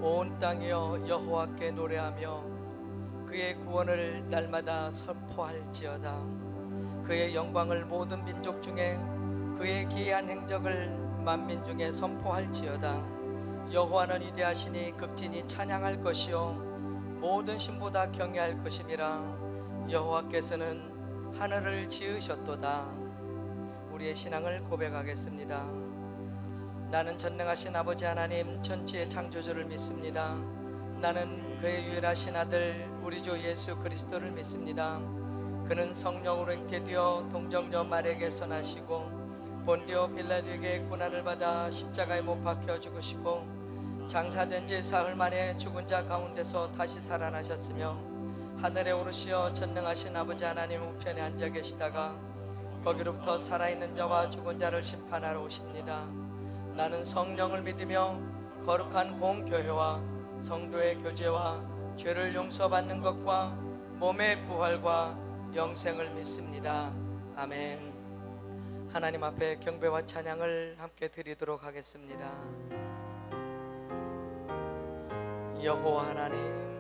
온 땅이여 여호와께 노래하며 그의 구원을 날마다 선포할지어다. 그의 영광을 모든 민족 중에, 그의 기이한 행적을 만민 중에 선포할지어다. 여호와는 위대하시니 극진히 찬양할 것이요 모든 신보다 경외할 것임이라. 여호와께서는 하늘을 지으셨도다. 우리의 신앙을 고백하겠습니다. 나는 전능하신 아버지 하나님 천지의 창조주를 믿습니다. 나는 그의 유일하신 아들 우리 주 예수 그리스도를 믿습니다. 그는 성령으로 잉태되어 동정녀 마리아에게서 나시고 본디오 빌라도에게 고난을 받아 십자가에 못 박혀 죽으시고 장사된 지 사흘 만에 죽은 자 가운데서 다시 살아나셨으며 하늘에 오르시어 전능하신 아버지 하나님 우편에 앉아 계시다가 거기로부터 살아있는 자와 죽은 자를 심판하러 오십니다. 나는 성령을 믿으며 거룩한 공교회와 성도의 교제와 죄를 용서받는 것과 몸의 부활과 영생을 믿습니다. 아멘. 하나님 앞에 경배와 찬양을 함께 드리도록 하겠습니다. 여호와 하나님,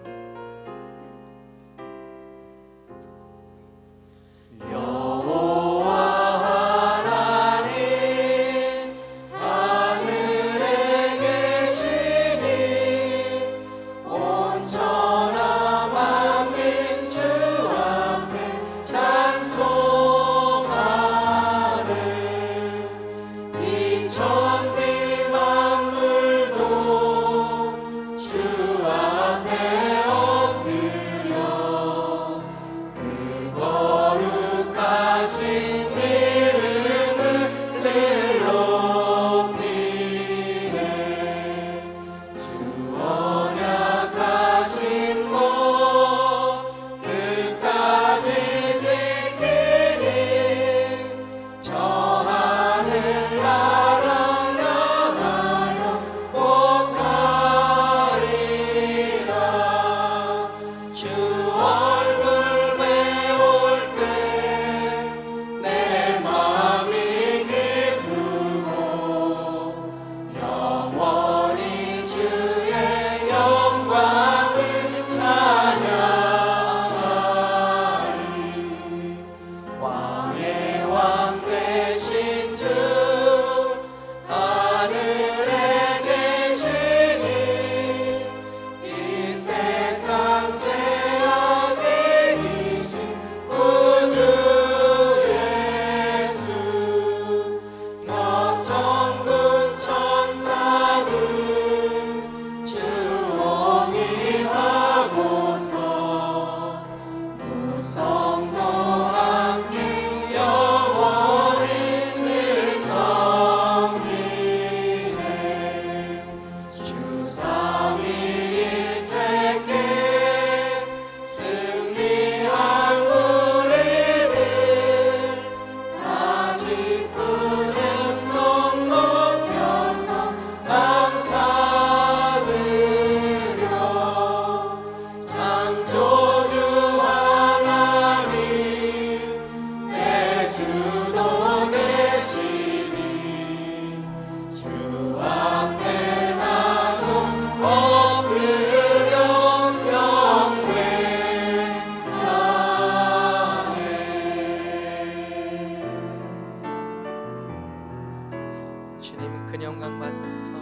주님 큰 영광 받으소서.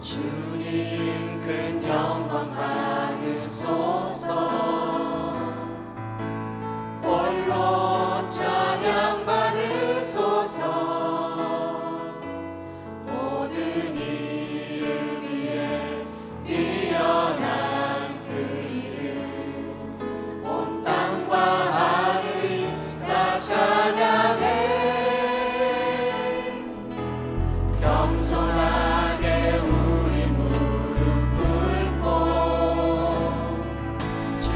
주님 큰 영광 받으소서. 홀로 찬양 받으소서. 모든 이름 위에 뛰어난 그 이름 온 땅과 하늘이 다 찬양해. 겸손하게 우리 무릎 꿇고 주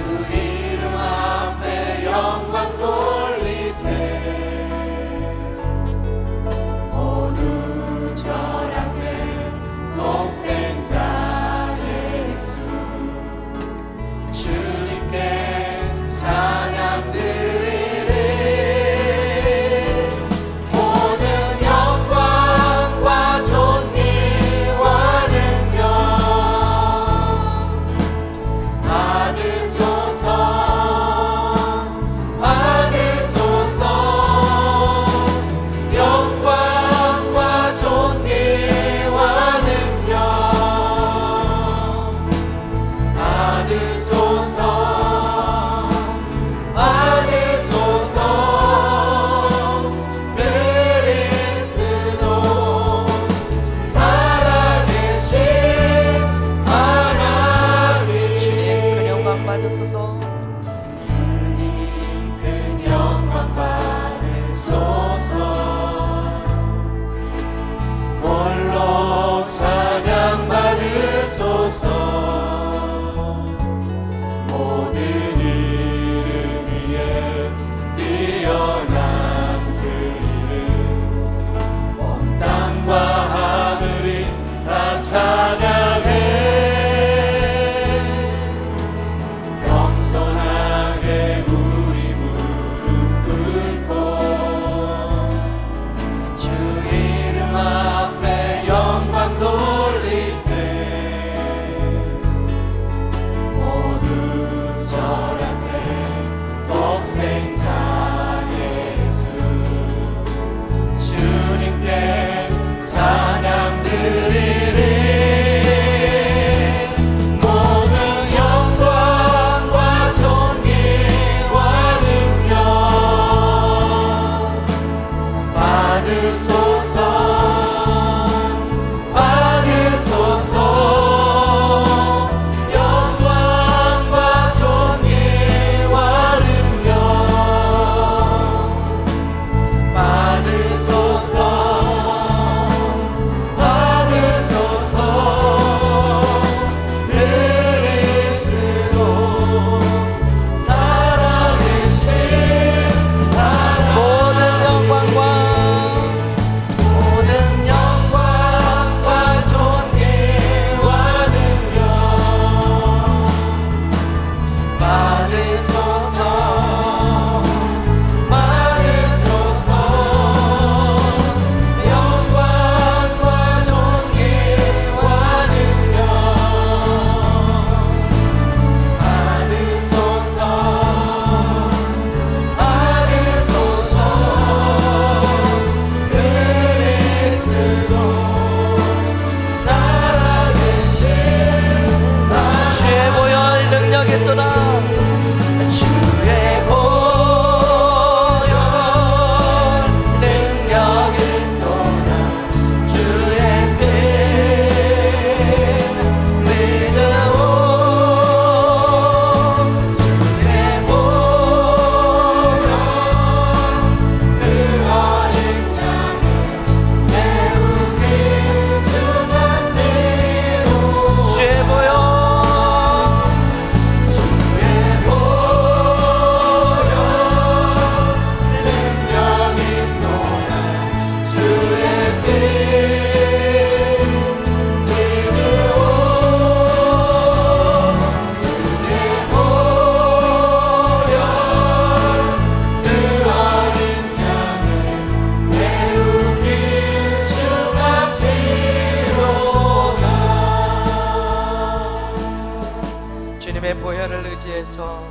올려드리면서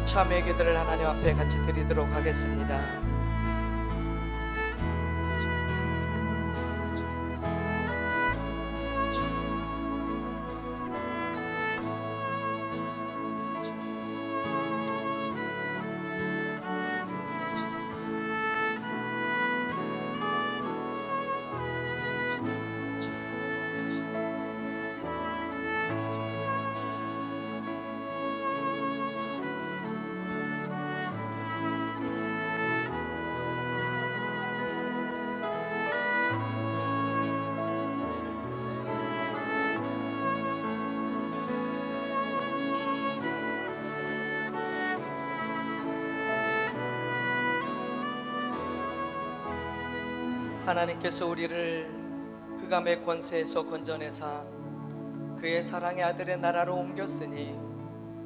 참회 기도를 하나님 앞에 같이 드리도록 하겠습니다. 하나님께서 우리를 흑암의 권세에서 건져내사 그의 사랑의 아들의 나라로 옮겼으니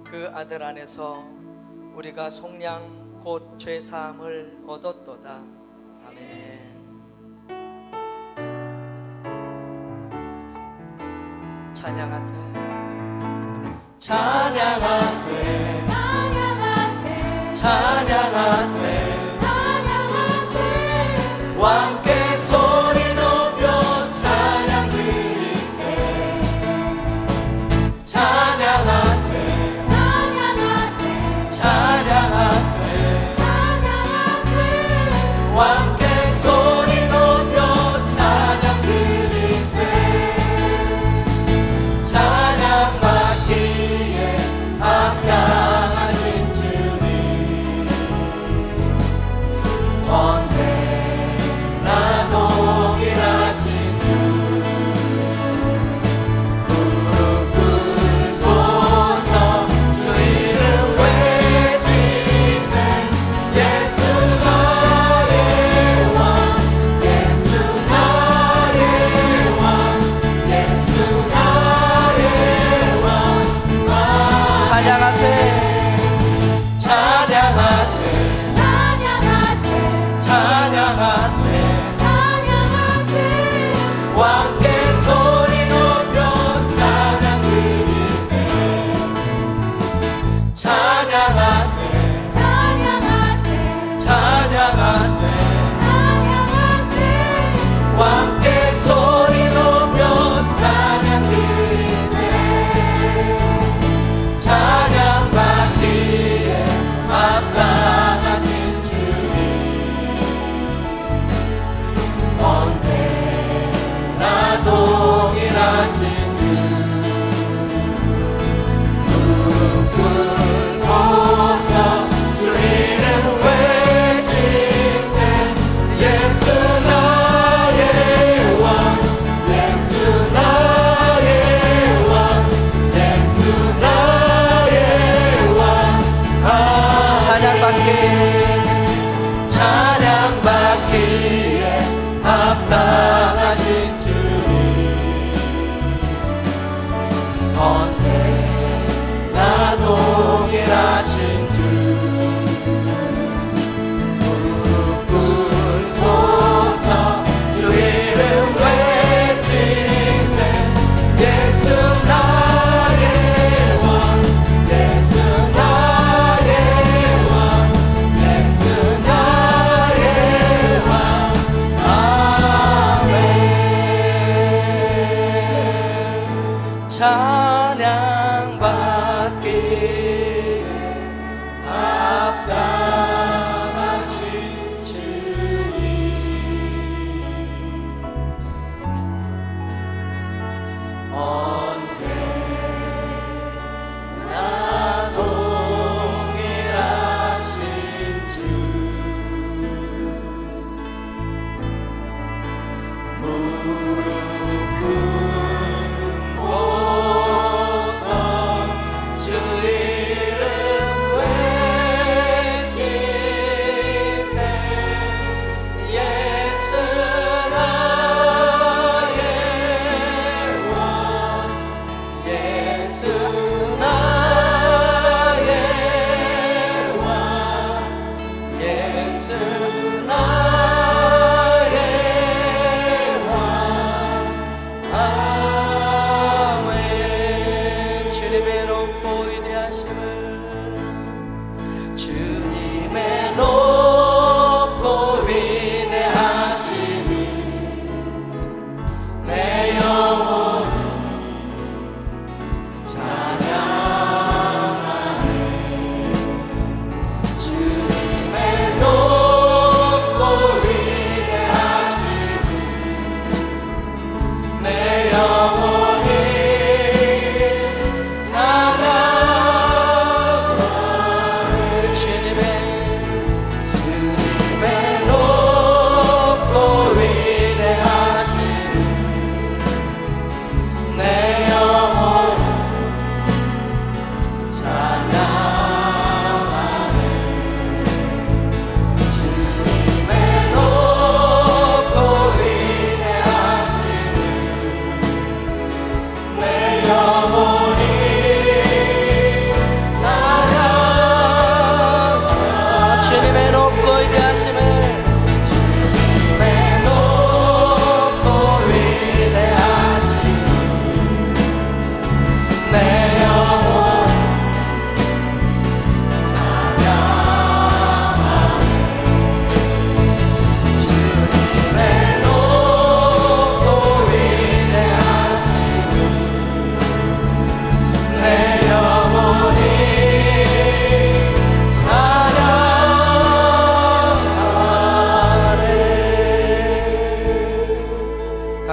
그 아들 안에서 우리가 속량 곧 죄사함을 얻었도다. 아멘. 찬양하세요. 찬양하세요. 찬양하세 찬양하세요. 찬양하세 왕께 소리 높여 찬양 드리세. 찬양하세 찬양하세 찬양하세 찬양하세 왕께 소리 높여 찬양 드리세. 찬양 받기에 합당하신 주님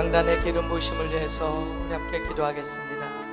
강단의 기름 부으심을 위해서 우리 함께 기도하겠습니다.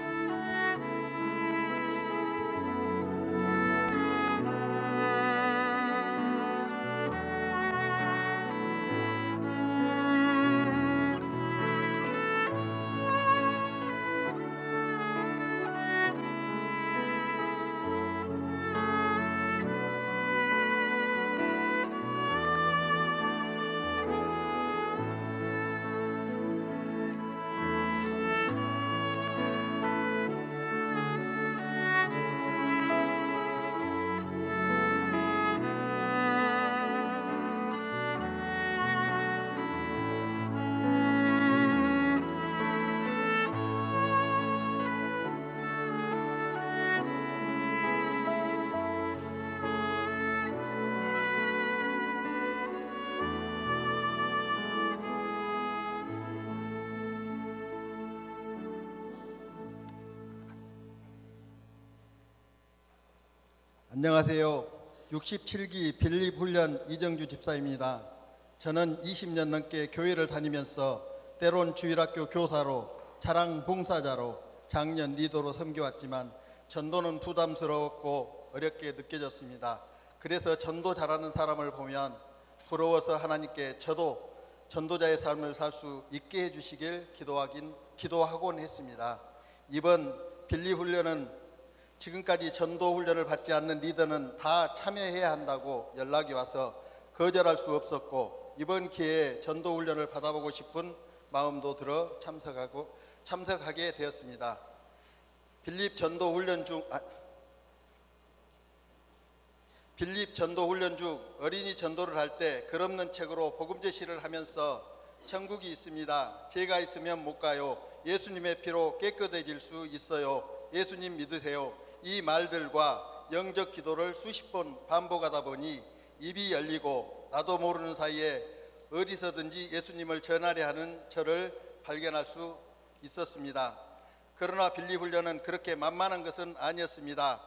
안녕하세요. 67기 빌립 훈련 이정주 집사입니다. 저는 20년 넘게 교회를 다니면서 때론 주일학교 교사로, 차량 봉사자로, 장년 리더로 섬겨왔지만 전도는 부담스러웠고 어렵게 느껴졌습니다. 그래서 전도 잘하는 사람을 보면 부러워서 하나님께 저도 전도자의 삶을 살 수 있게 해주시길 기도하곤 했습니다. 이번 빌립 훈련은 지금까지 전도 훈련을 받지 않는 리더는 다 참여해야 한다고 연락이 와서 거절할 수 없었고, 이번 기회에 전도 훈련을 받아보고 싶은 마음도 들어 참석하게 되었습니다. 빌립 전도 훈련 중 어린이 전도를 할 때 글 없는 책으로 복음 제시를 하면서 천국이 있습니다. 제가 있으면 못 가요. 예수님의 피로 깨끗해질 수 있어요. 예수님 믿으세요. 이 말들과 영적 기도를 수십 번 반복하다 보니 입이 열리고 나도 모르는 사이에 어디서든지 예수님을 전하려 하는 저를 발견할 수 있었습니다. 그러나 빌립 훈련은 그렇게 만만한 것은 아니었습니다.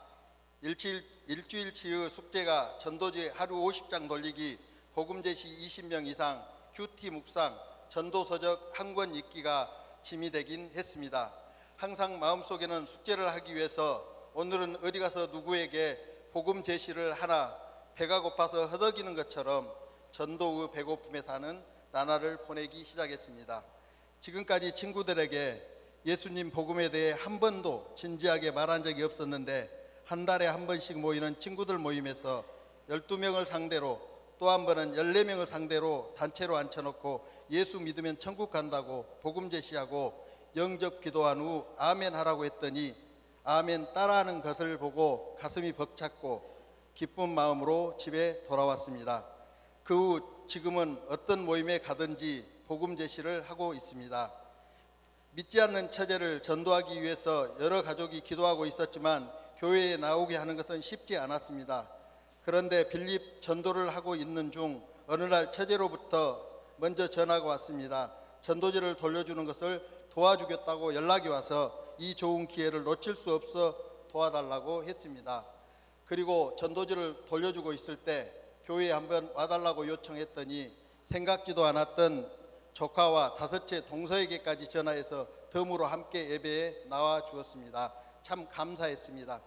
일주일치의 숙제가 전도지 하루 50장 돌리기, 복음 제시 20명 이상, 큐티 묵상, 전도서적 한 권 읽기가 짐이 되긴 했습니다. 항상 마음속에는 숙제를 하기 위해서 오늘은 어디 가서 누구에게 복음 제시를 하나 배가 고파서 허덕이는 것처럼 전도의 배고픔에 사는 나날을 보내기 시작했습니다. 지금까지 친구들에게 예수님 복음에 대해 한 번도 진지하게 말한 적이 없었는데, 한 달에 한 번씩 모이는 친구들 모임에서 12명을 상대로, 또 한 번은 14명을 상대로 단체로 앉혀놓고 예수 믿으면 천국 간다고 복음 제시하고 영접 기도한 후 아멘 하라고 했더니 아멘 따라하는 것을 보고 가슴이 벅찼고 기쁜 마음으로 집에 돌아왔습니다. 그 후 지금은 어떤 모임에 가든지 복음 제시를 하고 있습니다. 믿지 않는 처제를 전도하기 위해서 여러 가족이 기도하고 있었지만 교회에 나오게 하는 것은 쉽지 않았습니다. 그런데 빌립 전도를 하고 있는 중 어느 날 처제로부터 먼저 전화가 왔습니다. 전도지를 돌려주는 것을 도와주겠다고 연락이 와서 이 좋은 기회를 놓칠 수 없어 도와달라고 했습니다. 그리고 전도지를 돌려주고 있을 때 교회에 한번 와달라고 요청했더니 생각지도 않았던 조카와 5째 동서에게까지 전화해서 덤으로 함께 예배에 나와 주었습니다. 참 감사했습니다.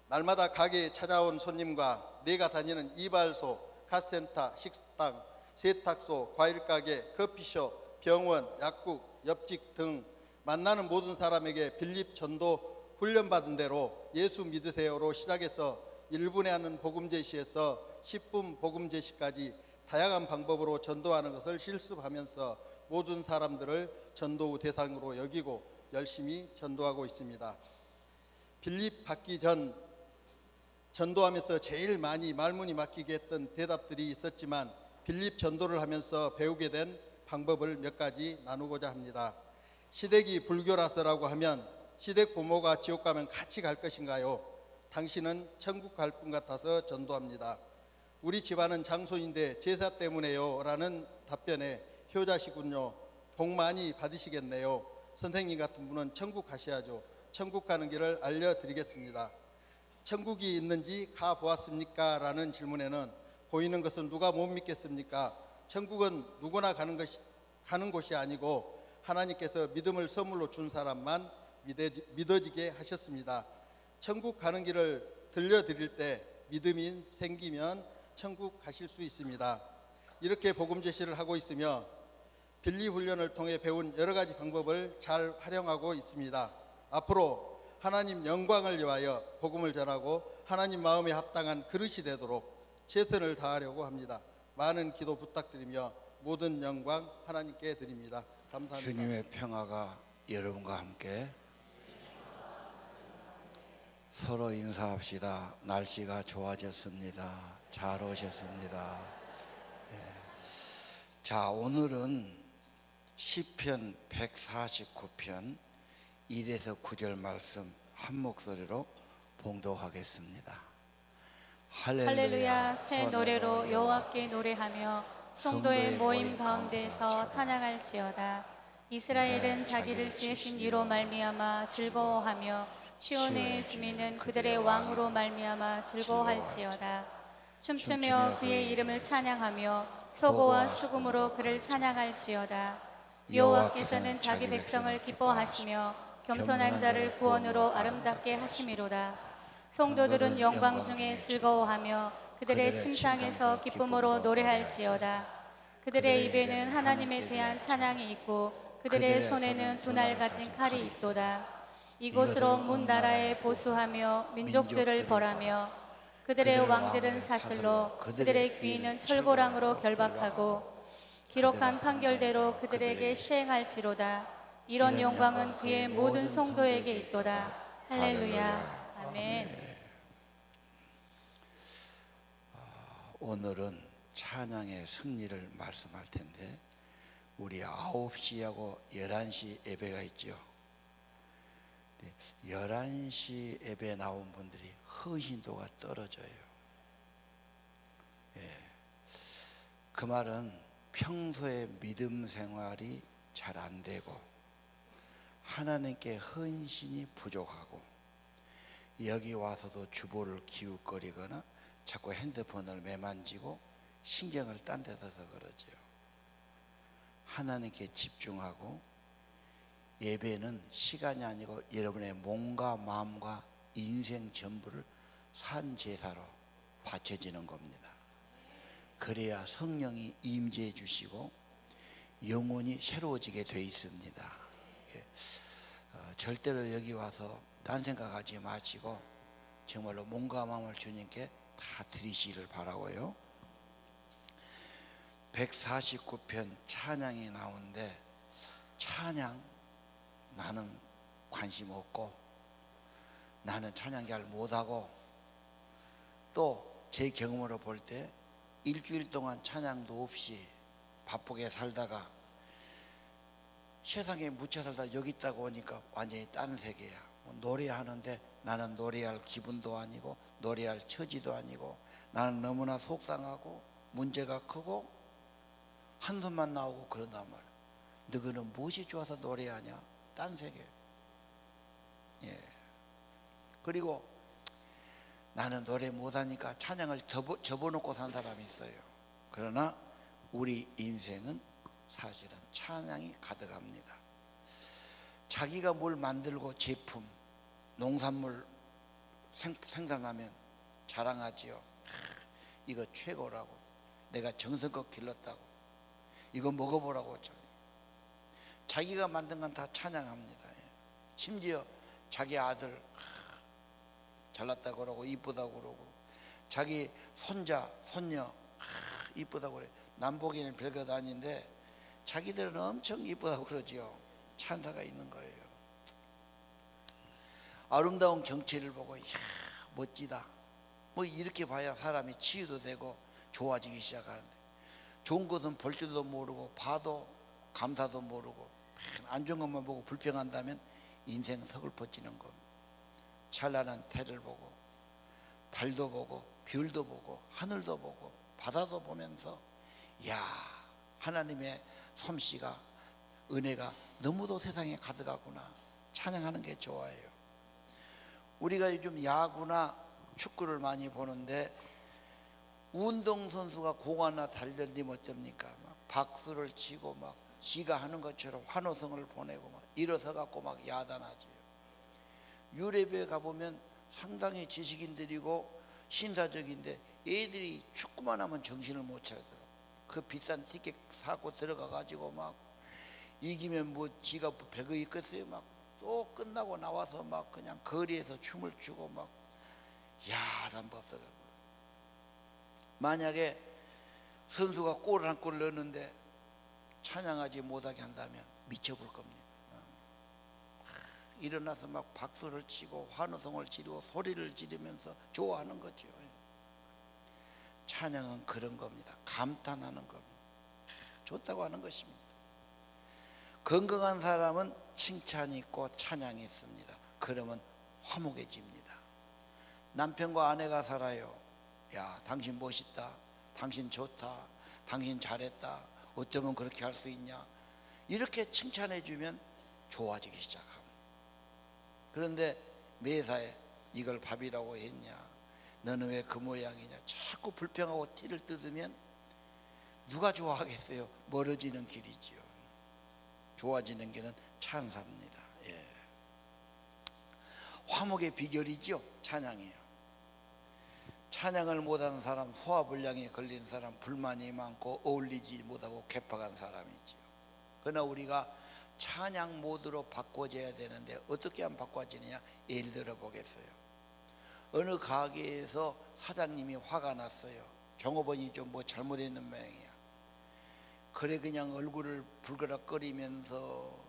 날마다 가게에 찾아온 손님과 내가 다니는 이발소, 카센터, 식당, 세탁소, 과일가게, 커피숍, 병원, 약국, 옆집 등 만나는 모든 사람에게 빌립 전도 훈련받은 대로 예수 믿으세요로 시작해서 1분에 하는 복음 제시에서 10분 복음 제시까지 다양한 방법으로 전도하는 것을 실습하면서 모든 사람들을 전도 대상으로 여기고 열심히 전도하고 있습니다. 빌립 받기 전 전도하면서 제일 많이 말문이 막히게 했던 대답들이 있었지만 빌립 전도를 하면서 배우게 된 방법을 몇 가지 나누고자 합니다. 시댁이 불교라서라고 하면 시댁 부모가 지옥 가면 같이 갈 것인가요? 당신은 천국 갈 분 같아서 전도합니다. 우리 집안은 장소인데 제사 때문에요 라는 답변에 효자시군요. 복 많이 받으시겠네요. 선생님 같은 분은 천국 가셔야죠. 천국 가는 길을 알려드리겠습니다. 천국이 있는지 가보았습니까? 라는 질문에는 보이는 것은 누가 못 믿겠습니까? 천국은 누구나 가는 곳이 아니고 하나님께서 믿음을 선물로 준 사람만 믿어지게 하셨습니다. 천국 가는 길을 들려드릴 때 믿음이 생기면 천국 가실 수 있습니다. 이렇게 복음 제시를 하고 있으며 빌리 훈련을 통해 배운 여러 가지 방법을 잘 활용하고 있습니다. 앞으로 하나님 영광을 위하여 복음을 전하고 하나님 마음에 합당한 그릇이 되도록 최선을 다하려고 합니다. 많은 기도 부탁드리며 모든 영광 하나님께 드립니다. 감사합니다. 주님의 평화가 여러분과 함께. 서로 인사합시다. 날씨가 좋아졌습니다. 잘 오셨습니다. 자, 오늘은 시편 149편 1에서 9절 말씀 한 목소리로 봉독하겠습니다. 할렐루야. 새 노래로 여호와께 노래하며 성도의 모임 가운데서 찬양할지어다. 이스라엘은 자기를 지으신 이로 말미암아 즐거워하며 시온의 주민은 그들의 왕으로 말미암아 즐거워할지어다. 춤추며 그의 이름을 찬양하며 소고와 수금으로 그를 찬양할지어다. 여호와께서는 자기 백성을 기뻐하시며 겸손한 자를 구원으로 아름답게 하심이로다. 성도들은 영광 중에 즐거워하며 그들의 침상에서 기쁨으로 노래할지어다. 그들의 입에는 하나님에 대한 찬양이 있고 그들의 손에는 두 날 가진 칼이 있도다. 이곳으로 문 나라에 보수하며 민족들을 벌하며 그들의 왕들은 사슬로 그들의 귀인은 철고랑으로 결박하고 기록한 판결대로 그들에게 시행할지로다. 이런 영광은 그의 모든 성도에게 있도다. 할렐루야. 아멘. 오늘은 찬양의 승리를 말씀할 텐데 우리 9시하고 11시 예배가 있죠. 11시 예배 나온 분들이 헌신도가 떨어져요. 그 말은 평소에 믿음 생활이 잘 안 되고 하나님께 헌신이 부족하고 여기 와서도 주보를 기웃거리거나 자꾸 핸드폰을 매만지고 신경을 딴 데 써서 그러죠. 하나님께 집중하고 예배는 시간이 아니고 여러분의 몸과 마음과 인생 전부를 산제사로 바쳐지는 겁니다. 그래야 성령이 임재해 주시고 영혼이 새로워지게 돼 있습니다. 절대로 여기 와서 딴 생각하지 마시고 정말로 몸과 마음을 주님께 다 드리시기를 바라고요. 149편 찬양이 나오는데 찬양 나는 관심 없고 나는 찬양 잘 못하고 또 제 경험으로 볼 때 일주일 동안 찬양도 없이 바쁘게 살다가 세상에 묻혀 살다 여기 있다가 오니까 완전히 딴 세계야. 노래하는데 나는 노래할 기분도 아니고 노래할 처지도 아니고 나는 너무나 속상하고 문제가 크고 한숨만 나오고 그런단 말이야. 너희는 무엇이 좋아서 노래하냐? 딴 세계. 그리고 나는 노래 못하니까 찬양을 접어놓고 산 사람이 있어요. 그러나 우리 인생은 사실은 찬양이 가득합니다. 자기가 뭘 만들고 제품, 농산물 생산하면 자랑하지요. 이거 최고라고. 내가 정성껏 길렀다고. 이거 먹어보라고. 자기가 만든 건 다 찬양합니다. 심지어 자기 아들 잘났다고 그러고 이쁘다고 그러고 자기 손자, 손녀 이쁘다고 그래. 남보기는 별것 아닌데 자기들은 엄청 이쁘다고 그러지요. 찬사가 있는 거예요. 아름다운 경치를 보고 이야 멋지다. 뭐 이렇게 봐야 사람이 치유도 되고 좋아지기 시작하는데 좋은 것은 볼 줄도 모르고 봐도 감사도 모르고 안 좋은 것만 보고 불평한다면 인생 서글퍼지는 겁니다. 찬란한 태를 보고 달도 보고 별도 보고 하늘도 보고 바다도 보면서 야 하나님의 솜씨가 은혜가 너무도 세상에 가득하구나 찬양하는 게 좋아요. 우리가 요즘 야구나 축구를 많이 보는데 운동선수가 공 하나 달려들면 어쩝니까? 막 박수를 치고 막 지가 하는 것처럼 환호성을 보내고 막 일어서 갖고 막 야단하지요. 유럽에 가보면 상당히 지식인들이고 신사적인데 애들이 축구만 하면 정신을 못 차리더라고. 그 비싼 티켓 사고 들어가 가지고 막 이기면 뭐 지가 배가 있겠어요. 막 또 끝나고 나와서 막 그냥 거리에서 춤을 추고 막 야단 법더라고요. 만약에 선수가 골을 한 골 넣었는데 찬양하지 못하게 한다면 미쳐볼 겁니다. 일어나서 막 박수를 치고 환호성을 지르고 소리를 지르면서 좋아하는 거죠. 찬양은 그런 겁니다. 감탄하는 겁니다. 좋다고 하는 것입니다. 건강한 사람은 칭찬이 있고 찬양이 있습니다. 그러면 화목해집니다. 남편과 아내가 살아요. 야, 당신 멋있다, 당신 좋다, 당신 잘했다, 어쩌면 그렇게 할 수 있냐, 이렇게 칭찬해 주면 좋아지기 시작합니다. 그런데 매사에 이걸 밥이라고 했냐, 너는 왜 그 모양이냐, 자꾸 불평하고 티를 뜯으면 누가 좋아하겠어요? 멀어지는 길이지요. 좋아지는 길은 찬사입니다. 예. 화목의 비결이지요, 찬양이에요. 찬양을 못하는 사람, 소화불량에 걸린 사람, 불만이 많고 어울리지 못하고 괴팍한 사람이지요. 그러나 우리가 찬양 모드로 바꿔줘야 되는데 어떻게 하면 바꿔지느냐, 예를 들어 보겠어요. 어느 가게에서 사장님이 화가 났어요. 종업원이 좀 뭐 잘못했는 모양이야. 그래 그냥 얼굴을 불그락거리면서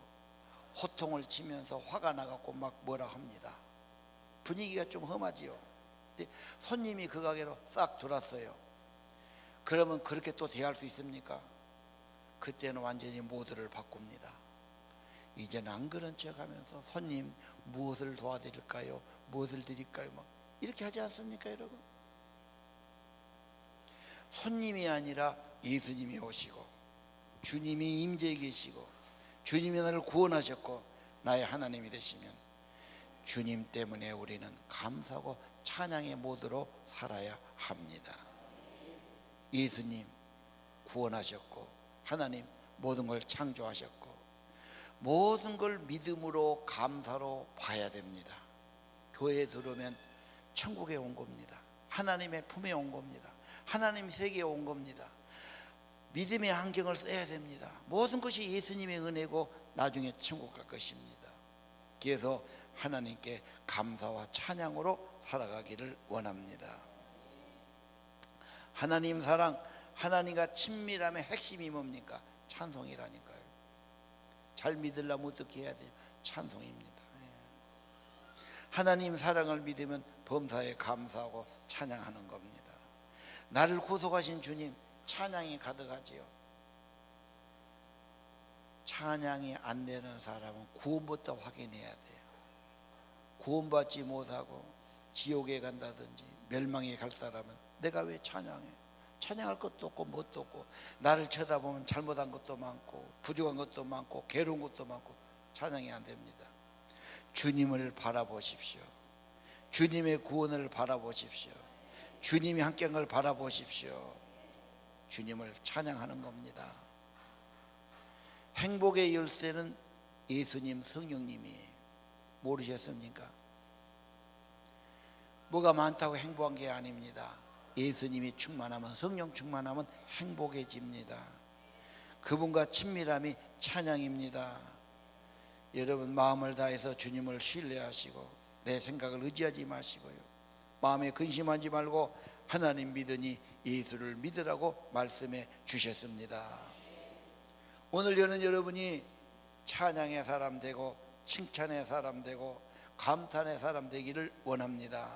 호통을 치면서 화가 나갖고 막 뭐라 합니다. 분위기가 좀 험하지요. 근데 손님이 그 가게로 싹 들어왔어요. 그러면 그렇게 또 대할 수 있습니까? 그때는 완전히 모드를 바꿉니다. 이제는 안 그런 척하면서 손님 무엇을 도와드릴까요? 무엇을 드릴까요? 막 이렇게 하지 않습니까, 여러분? 손님이 아니라 예수님이 오시고 주님이 임재해 계시고 주님이 나를 구원하셨고 나의 하나님이 되시면 주님 때문에 우리는 감사하고 찬양의 모드로 살아야 합니다. 예수님 구원하셨고 하나님 모든 걸 창조하셨고 모든 걸 믿음으로 감사로 봐야 됩니다. 교회에 들어오면 천국에 온 겁니다. 하나님의 품에 온 겁니다. 하나님 세계에 온 겁니다. 믿음의 안경을 써야 됩니다. 모든 것이 예수님의 은혜고 나중에 천국 갈 것입니다. 그래서 하나님께 감사와 찬양으로 살아가기를 원합니다. 하나님 사랑, 하나님과 친밀함의 핵심이 뭡니까? 찬송이라니까요. 잘 믿으려면 어떻게 해야 돼요? 찬송입니다. 하나님 사랑을 믿으면 범사에 감사하고 찬양하는 겁니다. 나를 구속하신 주님, 찬양이 가득하지요. 찬양이 안 되는 사람은 구원부터 확인해야 돼요. 구원받지 못하고 지옥에 간다든지 멸망에 갈 사람은 내가 왜 찬양해? 찬양할 것도 없고 뭣도 없고 나를 쳐다보면 잘못한 것도 많고 부족한 것도 많고 괴로운 것도 많고 찬양이 안 됩니다. 주님을 바라보십시오. 주님의 구원을 바라보십시오. 주님이 함께한 걸 바라보십시오. 주님을 찬양하는 겁니다. 행복의 열쇠는 예수님, 성령님이에요. 모르셨습니까? 뭐가 많다고 행복한 게 아닙니다. 예수님이 충만하면, 성령 충만하면 행복해집니다. 그분과 친밀함이 찬양입니다. 여러분 마음을 다해서 주님을 신뢰하시고 내 생각을 의지하지 마시고요, 마음에 근심하지 말고 하나님 믿으니 예수를 믿으라고 말씀해 주셨습니다. 오늘 저는 여러분이 찬양의 사람 되고 칭찬의 사람 되고 감탄의 사람 되기를 원합니다.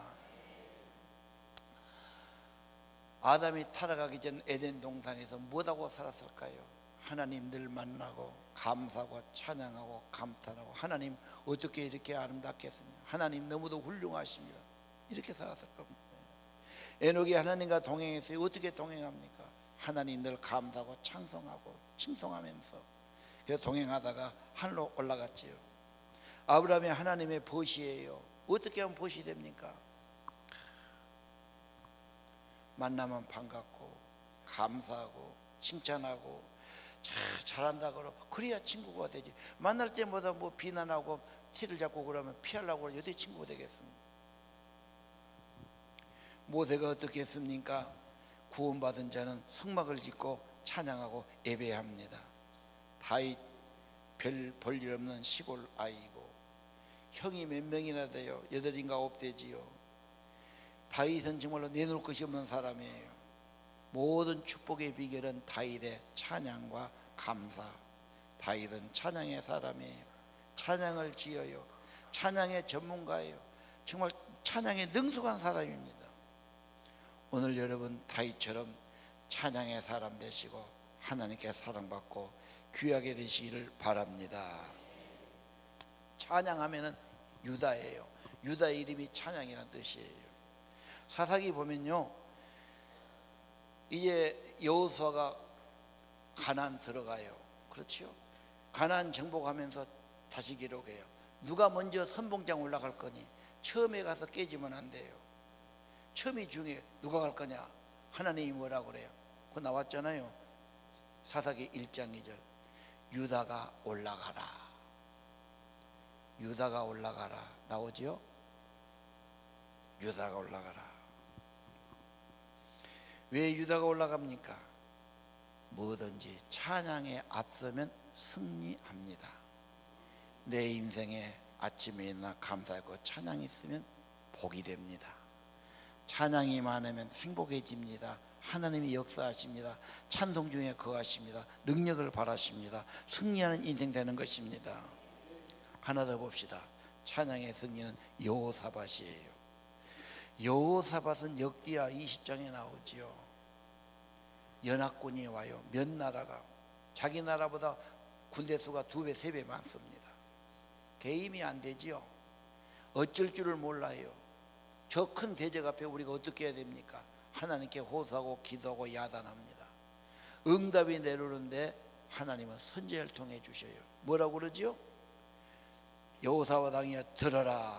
아담이 타락하기 전 에덴 동산에서 뭐하고 살았을까요? 하나님 늘 만나고 감사하고 찬양하고 감탄하고 하나님 어떻게 이렇게 아름답겠습니까? 하나님 너무도 훌륭하십니다. 이렇게 살았을 겁니다. 에녹이 하나님과 동행했어요. 어떻게 동행합니까? 하나님 늘 감사하고 찬송하고 칭송하면서 그래서 동행하다가 하늘로 올라갔지요. 아브라함이 하나님의 벗이에요. 어떻게 하면 벗이 됩니까? 만나면 반갑고 감사하고 칭찬하고 잘한다 그러 그래야 친구가 되지. 만날 때마다 뭐 비난하고 티를 잡고 그러면 피하려고 그러면 어떻게 친구가 되겠습니까? 모세가 어떻게 했습니까? 구원받은 자는 성막을 짓고 찬양하고 예배합니다. 다윗 별 볼 일 없는 시골 아이고 형이 몇 명이나 돼요? 8인가 9 되지요. 다윗은 정말로 내놓을 것이 없는 사람이에요. 모든 축복의 비결은 다윗의 찬양과 감사. 다윗은 찬양의 사람이에요. 찬양을 지어요. 찬양의 전문가예요. 정말 찬양에 능숙한 사람입니다. 오늘 여러분 다윗처럼 찬양의 사람 되시고 하나님께 사랑받고 귀하게 되시기를 바랍니다. 찬양하면은 유다예요. 유다의 이름이 찬양이라는 뜻이에요. 사사기 보면요, 이제 여호수아가 가나안 들어가요. 그렇죠? 가나안 정복하면서 다시 기록해요. 누가 먼저 선봉장 올라갈 거니? 처음에 가서 깨지면 안 돼요. 처음이 중요해요. 누가 갈 거냐? 하나님이 뭐라고 그래요? 그거 나왔잖아요. 사사기 1장 2절. 유다가 올라가라. 유다가 올라가라. 나오죠? 유다가 올라가라. 왜 유다가 올라갑니까? 뭐든지 찬양에 앞서면 승리합니다. 내 인생에 아침에 일어나 감사하고 찬양이 있으면 복이 됩니다. 찬양이 많으면 행복해집니다. 하나님이 역사하십니다. 찬송 중에 거하십니다. 능력을 바라십니다. 승리하는 인생 되는 것입니다. 하나 더 봅시다. 찬양의 승리는 여호사밧이에요. 여호사밧은 역대하 20장에 나오지요. 연합군이 와요. 몇 나라가 자기 나라보다 군대 수가 2배 3배 많습니다. 개임이 안 되지요. 어쩔 줄을 몰라요. 저 큰 대적 앞에 우리가 어떻게 해야 됩니까? 하나님께 호소하고 기도하고 야단합니다. 응답이 내려오는데 하나님은 선지자를 통해 주셔요. 뭐라고 그러죠? 여호사밧 왕이여 들어라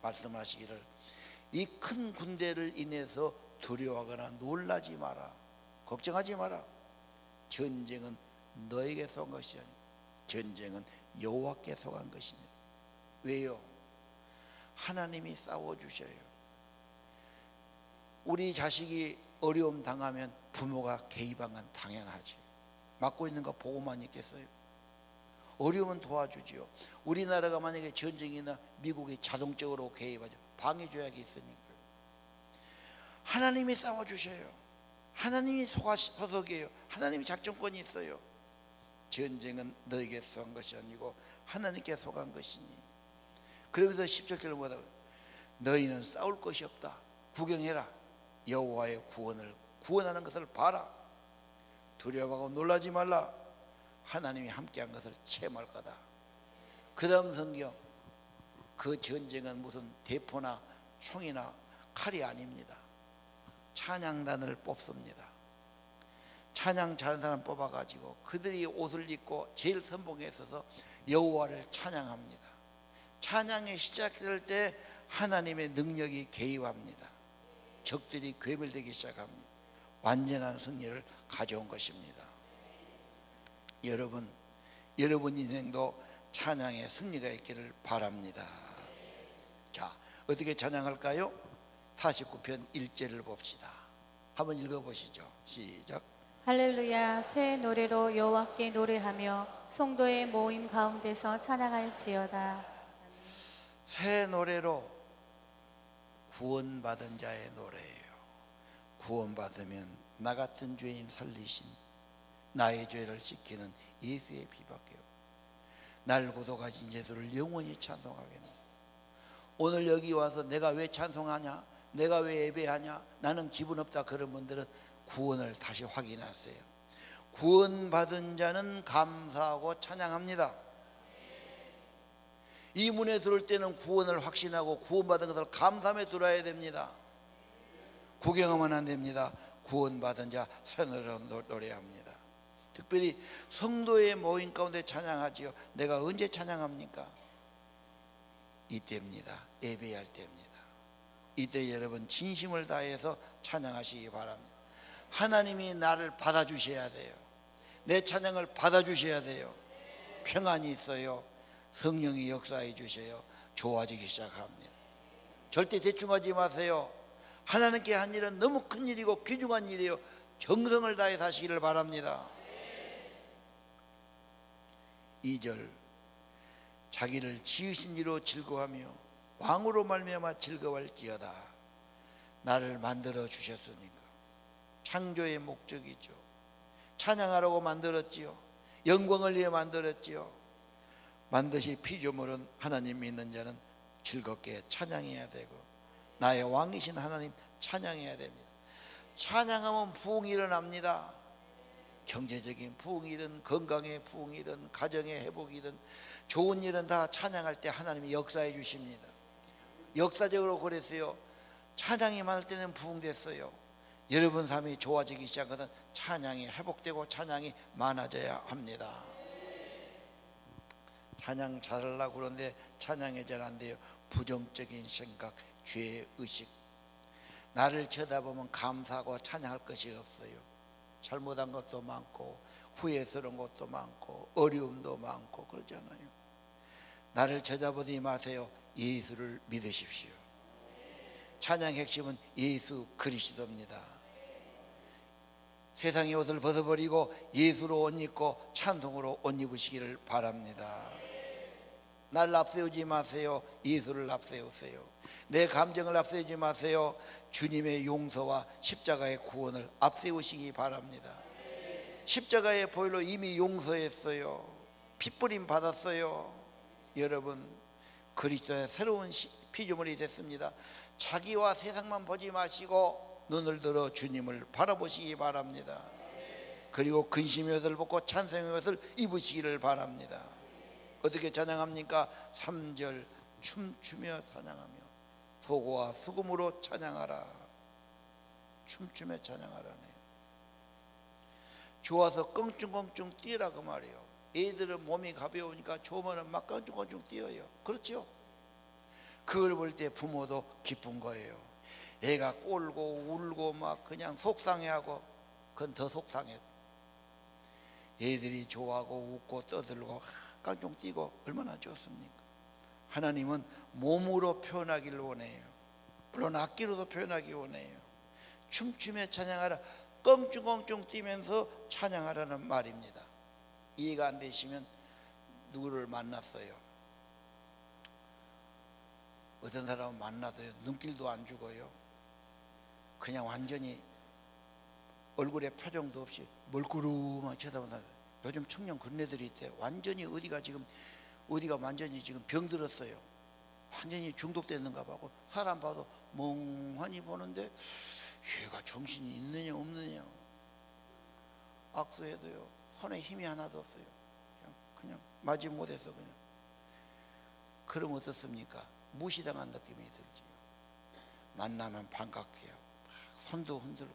말씀하시기를 이 큰 군대를 인해서 두려워하거나 놀라지 마라. 걱정하지 마라. 전쟁은 너에게 속한 것이 아니라 전쟁은 여호와께 속한 것입니다. 왜요? 하나님이 싸워주셔요. 우리 자식이 어려움 당하면 부모가 개입한 건 당연하지. 맡고 있는 거 보고만 있겠어요? 어려우면 도와주지요. 우리나라가 만약에 전쟁이나 미국이 자동적으로 개입하죠. 방해 조약이 있으니까. 하나님이 싸워주셔요. 하나님이 소속이에요. 하나님이 작전권이 있어요. 전쟁은 너에게 속한 것이 아니고 하나님께 속한 것이니. 그러면서 17절을 뭐라고? 너희는 싸울 것이 없다. 구경해라. 여호와의 구원을 구원하는 것을 봐라. 두려워하고 놀라지 말라. 하나님이 함께한 것을 체험할 거다. 그 다음 성경. 그 전쟁은 무슨 대포나 총이나 칼이 아닙니다. 찬양단을 뽑습니다. 찬양 잘하는 사람 뽑아가지고 그들이 옷을 입고 제일 선봉에 서서 여호와를 찬양합니다. 찬양이 시작될 때 하나님의 능력이 개입합니다. 적들이 괴멸되기 시작합니다. 완전한 승리를 가져온 것입니다. 여러분 인생도 찬양의 승리가 있기를 바랍니다. 자, 어떻게 찬양할까요? 49편 1절을 봅시다. 한번 읽어보시죠. 시작. 할렐루야. 새 노래로 여호와께 노래하며 성도의 모임 가운데서 찬양할지어다. 새 노래로 구원받은 자의 노래예요. 구원받으면 나 같은 죄인 살리신 나의 죄를 씻기는 예수의 피밖에 없고 날 고독하신 예수를 영원히 찬송하겠네. 오늘 여기 와서 내가 왜 찬송하냐, 내가 왜 예배하냐, 나는 기분 없다 그런 분들은 구원을 다시 확인하세요. 구원받은 자는 감사하고 찬양합니다. 이 문에 들어올 때는 구원을 확신하고 구원받은 것을 감사하며 들어야 됩니다. 구경하면 안 됩니다. 구원받은 자 선으로 노래합니다. 특별히 성도의 모임 가운데 찬양하지요. 내가 언제 찬양합니까? 이때입니다. 예배할 때입니다. 이때 여러분 진심을 다해서 찬양하시기 바랍니다. 하나님이 나를 받아주셔야 돼요. 내 찬양을 받아주셔야 돼요. 평안이 있어요. 성령이 역사해 주셔요. 좋아지기 시작합니다. 절대 대충 하지 마세요. 하나님께 한 일은 너무 큰 일이고 귀중한 일이에요. 정성을 다해 하시기를 바랍니다. 2절, 자기를 지으신 이로 즐거워하며 왕으로 말미암아 즐거워할지어다. 나를 만들어 주셨으니까. 창조의 목적이죠. 찬양하라고 만들었지요. 영광을 위해 만들었지요. 반드시 피조물은 하나님 믿는 자는 즐겁게 찬양해야 되고, 나의 왕이신 하나님 찬양해야 됩니다. 찬양하면 부흥이 일어납니다. 경제적인 부흥이든 건강의 부흥이든 가정의 회복이든 좋은 일은 다 찬양할 때 하나님이 역사해 주십니다. 역사적으로 그랬어요. 찬양이 많을 때는 부흥됐어요. 여러분 삶이 좋아지기 시작하든 찬양이 회복되고 찬양이 많아져야 합니다. 찬양 잘하려고 그러는데 찬양이 잘 안 돼요. 부정적인 생각, 죄의식. 나를 쳐다보면 감사하고 찬양할 것이 없어요. 잘못한 것도 많고 후회스러운 것도 많고 어려움도 많고 그러잖아요. 나를 쳐다보지 마세요. 예수를 믿으십시오. 찬양 핵심은 예수 그리스도입니다. 세상의 옷을 벗어버리고 예수로 옷 입고 찬송으로 옷 입으시기를 바랍니다. 나를 앞세우지 마세요. 예수를 앞세우세요. 내 감정을 앞세우지 마세요. 주님의 용서와 십자가의 구원을 앞세우시기 바랍니다. 십자가의 보혈로 이미 용서했어요. 핏부림 받았어요. 여러분, 그리스도의 새로운 피조물이 됐습니다. 자기와 세상만 보지 마시고 눈을 들어 주님을 바라보시기 바랍니다. 그리고 근심의 옷을 벗고 찬송의 옷을 입으시기를 바랍니다. 어떻게 찬양합니까? 3절, 춤추며 찬양하며 소고와 수금으로 찬양하라. 춤추며 찬양하라네요. 좋아서 껑충껑충 뛰라 그 말이에요. 애들은 몸이 가벼우니까 좋으면 막 껑충껑충 뛰어요. 그렇죠? 그걸 볼 때 부모도 기쁜 거예요. 애가 꼴고 울고 막 그냥 속상해하고, 그건 더 속상해. 애들이 좋아하고 웃고 떠들고 깡총 뛰고 얼마나 좋습니까? 하나님은 몸으로 표현하기를 원해요. 물론 악기로도 표현하기 원해요. 춤추며 찬양하라. 껑충껑충 뛰면서 찬양하라는 말입니다. 이해가 안 되시면 누구를 만났어요. 어떤 사람은 만나서요, 눈길도 안 주고요, 그냥 완전히 얼굴에 표정도 없이 멀구름만 쳐다보는 사람. 요즘 청년 그런 애들이 있대. 완전히 어디가 완전히 지금 병들었어요. 완전히 중독됐는가 봐고 사람 봐도 멍하니 보는데 얘가 정신이 있느냐 없느냐. 악수해도요 손에 힘이 하나도 없어요. 그냥 맞이 못해서 그냥. 그럼 어떻습니까? 무시당한 느낌이 들죠. 만나면 반갑게 하고 손도 흔들고,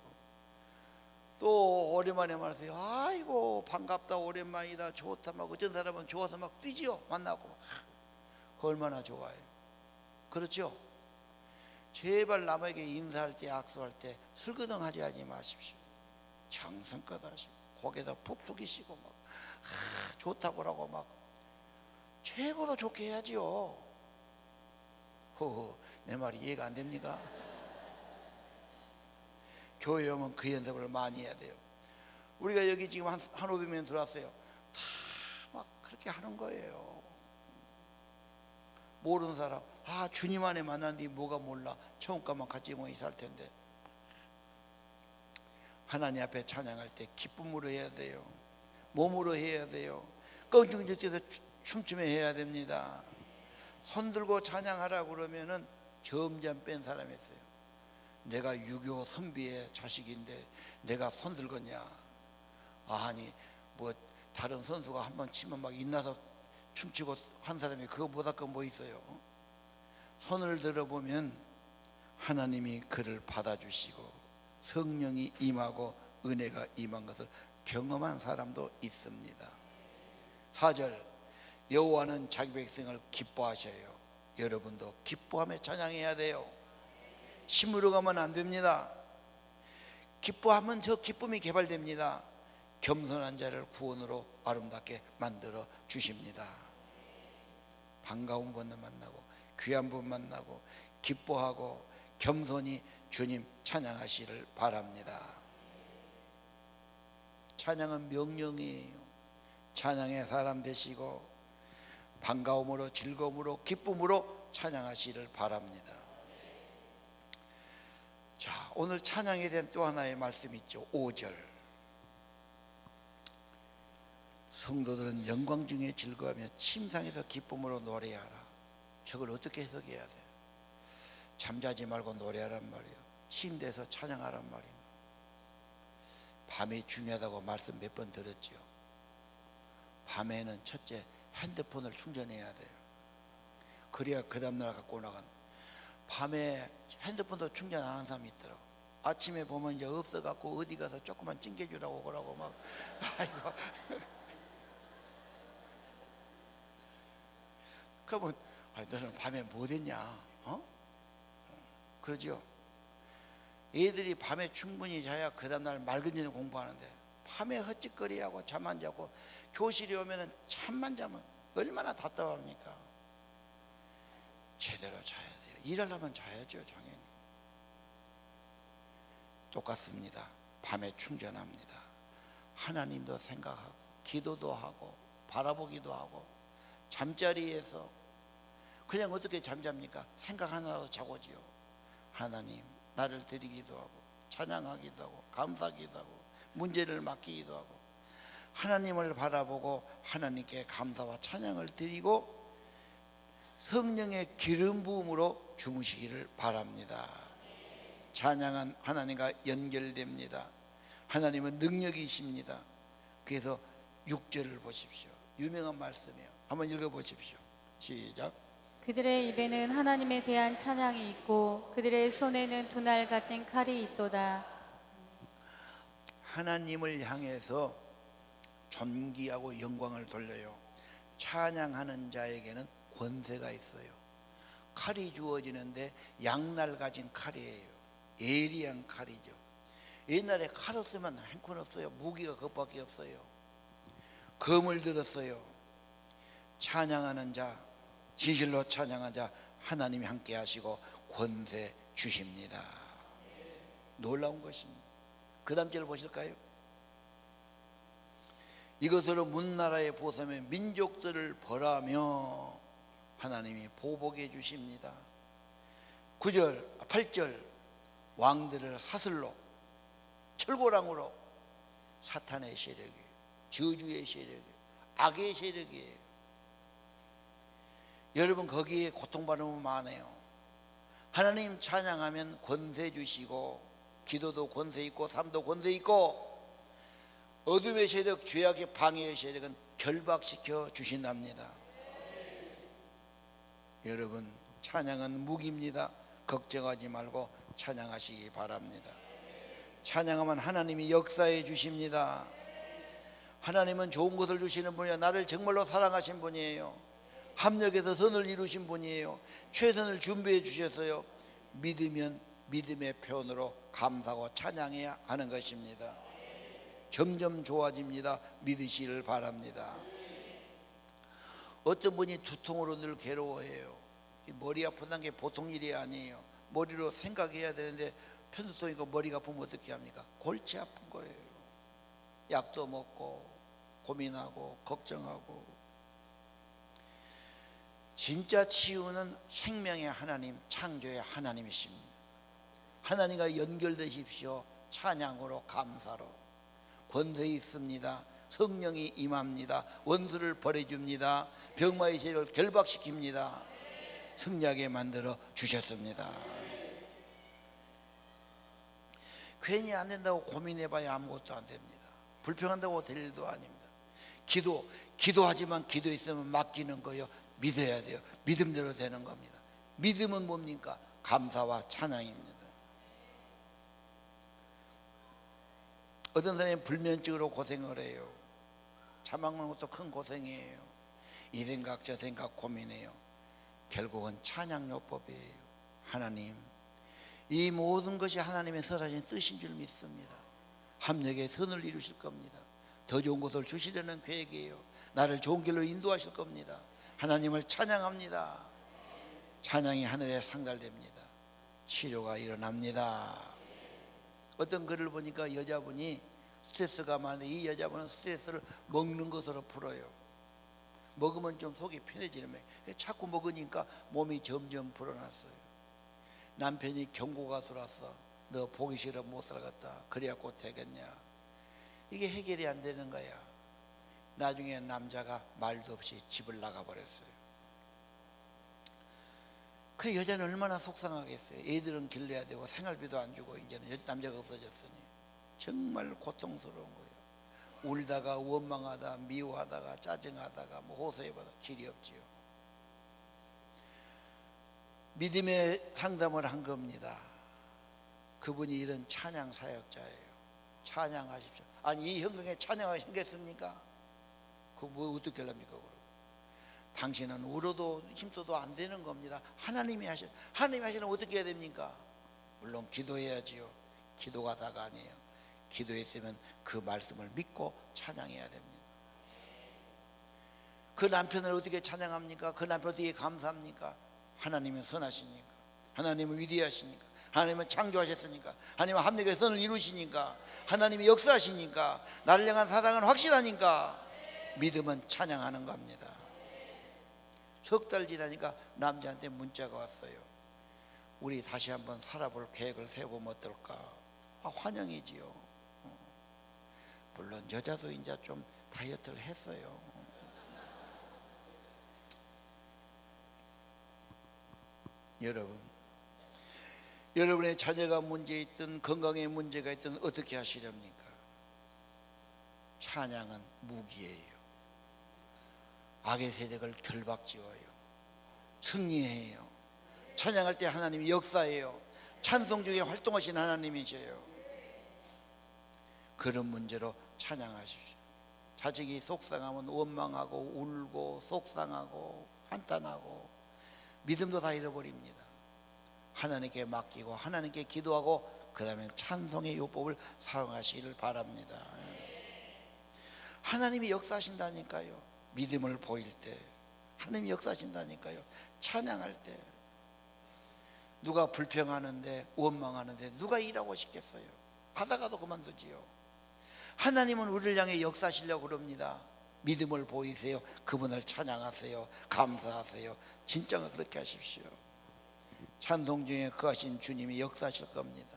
또 오랜만에 만나서 아이고 반갑다, 오랜만이다, 좋다, 막 어떤 사람은 좋아서 막 뛰지요. 만나고 얼마나 좋아요. 그렇죠? 제발 남에게 인사할 때, 악수할 때 슬그덩하지 하지 마십시오. 정성껏 하시고 고개도 푹 숙이시고 막 좋다고라고 막 최고로 좋게 해야지요. 내 말이 이해가 안 됩니까? 교회 오면 그 연습을 많이 해야 돼요. 우리가 여기 지금 한 500명 들어왔어요. 다 막 그렇게 하는 거예요. 모르는 사람, 주님 안에 만났는데 뭐가 몰라. 처음 가면 같이 모이 살 텐데. 하나님 앞에 찬양할 때 기쁨으로 해야 돼요. 몸으로 해야 돼요. 껑충충 뛰어서 춤추며 해야 됩니다. 손 들고 찬양하라 그러면은 점점 뺀 사람이 있어요. 내가 유교 선비의 자식인데 내가 손 들겠냐. 아니 뭐 다른 선수가 한번 치면 막 인나서 춤추고 한 사람이 그거 못할 건 뭐 있어요. 손을 들어보면 하나님이 그를 받아주시고 성령이 임하고 은혜가 임한 것을 경험한 사람도 있습니다. 4절, 여호와는 자기 백성을 기뻐하셔요. 여러분도 기뻐하며 찬양해야 돼요. 심으러 가면 안 됩니다. 기뻐하면 저 기쁨이 개발됩니다. 겸손한 자를 구원으로 아름답게 만들어 주십니다. 반가운 분을 만나고 귀한 분 만나고 기뻐하고 겸손히 주님 찬양하시를 바랍니다. 찬양은 명령이에요. 찬양의 사람 되시고 반가움으로 즐거움으로 기쁨으로 찬양하시를 바랍니다. 자, 오늘 찬양에 대한 또 하나의 말씀이 있죠. 5절. 성도들은 영광 중에 즐거워하며 침상에서 기쁨으로 노래하라. 저걸 어떻게 해석해야 돼? 잠자지 말고 노래하란 말이야. 침대에서 찬양하란 말이야. 밤이 중요하다고 말씀 몇 번 들었죠. 밤에는 첫째 핸드폰을 충전해야 돼요. 그래야 그 다음날 갖고 나간. 밤에 핸드폰도 충전 안 하는 사람이 있더라고. 아침에 보면 이제 없어갖고 어디 가서 조금만 찡겨주라고 그러고 막 아이고. 그러면 너는 밤에 뭐 했냐? 그러죠. 애들이 밤에 충분히 자야 그 다음날 맑은 저녁 공부하는데 밤에 헛짓거리하고 잠 안 자고 교실에 오면은 잠만 자면 얼마나 답답합니까? 제대로 자야 돼요. 일하려면 자야죠, 당연히. 똑같습니다. 밤에 충전합니다. 하나님도 생각하고 기도도 하고 바라보기도 하고 잠자리에서 그냥 어떻게 잠잡니까? 생각 하나라도 자고지요. 하나님 나를 드리기도 하고 찬양하기도 하고 감사하기도 하고 문제를 맡기기도 하고 하나님을 바라보고 하나님께 감사와 찬양을 드리고 성령의 기름 부음으로 주무시기를 바랍니다. 찬양은 하나님과 연결됩니다. 하나님은 능력이십니다. 그래서 6절을 보십시오. 유명한 말씀이에요. 한번 읽어보십시오. 시작. 그들의 입에는 하나님에 대한 찬양이 있고 그들의 손에는 두 날 가진 칼이 있도다. 하나님을 향해서 존귀하고 영광을 돌려요. 찬양하는 자에게는 권세가 있어요. 칼이 주어지는데 양날 가진 칼이에요. 예리한 칼이죠. 옛날에 칼 없으면 형편없어요. 무기가 그것밖에 없어요. 검을 들었어요. 찬양하는 자, 진실로 찬양하는 자 하나님이 함께 하시고 권세 주십니다. 놀라운 것입니다. 그 다음 절 보실까요? 이것으로 문나라의 보섬에 민족들을 벌하며 하나님이 보복해 주십니다. 8절 왕들을 사슬로 철고랑으로 사탄의 세력이에요. 저주의 세력이에요. 악의 세력이에요. 여러분 거기에 고통받으면 많아요. 하나님 찬양하면 권세 주시고 기도도 권세 있고 삶도 권세 있고 어둠의 세력 죄악의 방해의 세력은 결박시켜 주신답니다. 여러분 찬양은 무기입니다. 걱정하지 말고 찬양하시기 바랍니다. 찬양하면 하나님이 역사해 주십니다. 하나님은 좋은 것을 주시는 분이에요. 나를 정말로 사랑하신 분이에요. 합력해서 선을 이루신 분이에요. 최선을 준비해 주셨어요. 믿으면 믿음의 표현으로 감사하고 찬양해야 하는 것입니다. 점점 좋아집니다. 믿으시기를 바랍니다. 어떤 분이 두통으로 늘 괴로워해요. 머리 아프다는 게 보통 일이 아니에요. 머리로 생각해야 되는데 편두통이고 머리가 아프면 어떻게 합니까? 골치 아픈 거예요. 약도 먹고 고민하고 걱정하고. 진짜 치유는 생명의 하나님, 창조의 하나님이십니다. 하나님과 연결되십시오. 찬양으로 감사로. 권세 있습니다. 성령이 임합니다. 원수를 벌해줍니다. 병마의 세력을 결박시킵니다. 승리하게 만들어 주셨습니다. 괜히 안 된다고 고민해봐야 아무것도 안 됩니다. 불평한다고 될 일도 아닙니다. 기도하지만 기도 있으면 맡기는 거요. 믿어야 돼요. 믿음대로 되는 겁니다. 믿음은 뭡니까? 감사와 찬양입니다. 어떤 사람이 불면증으로 고생을 해요. 자막는 것도 큰 고생이에요. 이 생각 저 생각 고민해요. 결국은 찬양요법이에요. 하나님, 이 모든 것이 하나님의 선하신 뜻인 줄 믿습니다. 합력의 선을 이루실 겁니다. 더 좋은 것을 주시려는 계획이에요. 나를 좋은 길로 인도하실 겁니다. 하나님을 찬양합니다. 찬양이 하늘에 상달됩니다. 치료가 일어납니다. 어떤 글을 보니까 여자분이 스트레스가 많은데 이 여자분은 스트레스를 먹는 것으로 풀어요. 먹으면 좀 속이 편해지는 거예요. 자꾸 먹으니까 몸이 점점 불어났어요. 남편이 경고가 들어왔어. 너 보기 싫어 못 살겠다. 그래갖고 되겠냐. 이게 해결이 안 되는 거야. 나중에 남자가 말도 없이 집을 나가버렸어요. 그 여자는 얼마나 속상하겠어요. 애들은 길러야 되고 생활비도 안 주고 이제는 남자가 없어졌으니 정말 고통스러운 거예요. 울다가 원망하다 미워하다가 짜증하다가 뭐 호소해봐도 길이 없지요. 믿음의 상담을 한 겁니다. 그분이 이런 찬양 사역자예요. 찬양하십시오. 아니 이 현경에 찬양하기 생겼습니까? 그거 뭐 어떻게 하랍니까? 그럼 당신은 울어도 힘써도 안 되는 겁니다. 하나님이 하시면 어떻게 해야 됩니까? 물론 기도해야지요. 기도가 다가 아니에요. 기도했으면 그 말씀을 믿고 찬양해야 됩니다. 그 남편을 어떻게 찬양합니까? 그 남편을 어떻게 감사합니까? 하나님은 선하시니까, 하나님은 위대하시니까, 하나님은 창조하셨으니까, 하나님은 합력의 선을 이루시니까, 하나님이 역사하시니까, 나를 향한 사랑은 확실하니까 믿음은 찬양하는 겁니다. 석 달 지나니까 남자한테 문자가 왔어요. 우리 다시 한번 살아볼 계획을 세우면 어떨까? 환영이지요. 물론 여자도 이제 좀 다이어트를 했어요. 여러분의 자녀가 문제 있든 건강에 문제가 있든 어떻게 하시렵니까? 찬양은 무기예요. 악의 세력을 결박지어요. 승리해요. 찬양할 때 하나님이 역사해요. 찬송 중에 활동하신 하나님이셔요. 그런 문제로 찬양하십시오. 자식이 속상하면 원망하고 울고 속상하고 한탄하고 믿음도 다 잃어버립니다. 하나님께 맡기고 하나님께 기도하고 그 다음에 찬송의 요법을 사용하시기를 바랍니다. 하나님이 역사하신다니까요. 믿음을 보일 때 하나님이 역사하신다니까요. 찬양할 때 누가 불평하는데 원망하는데 누가 일하고 싶겠어요? 하다가도 그만두지요. 하나님은 우리를 향해 역사하시려고 그럽니다. 믿음을 보이세요. 그분을 찬양하세요. 감사하세요. 진짜 그렇게 하십시오. 찬송 중에 거하신 주님이 역사하실 겁니다.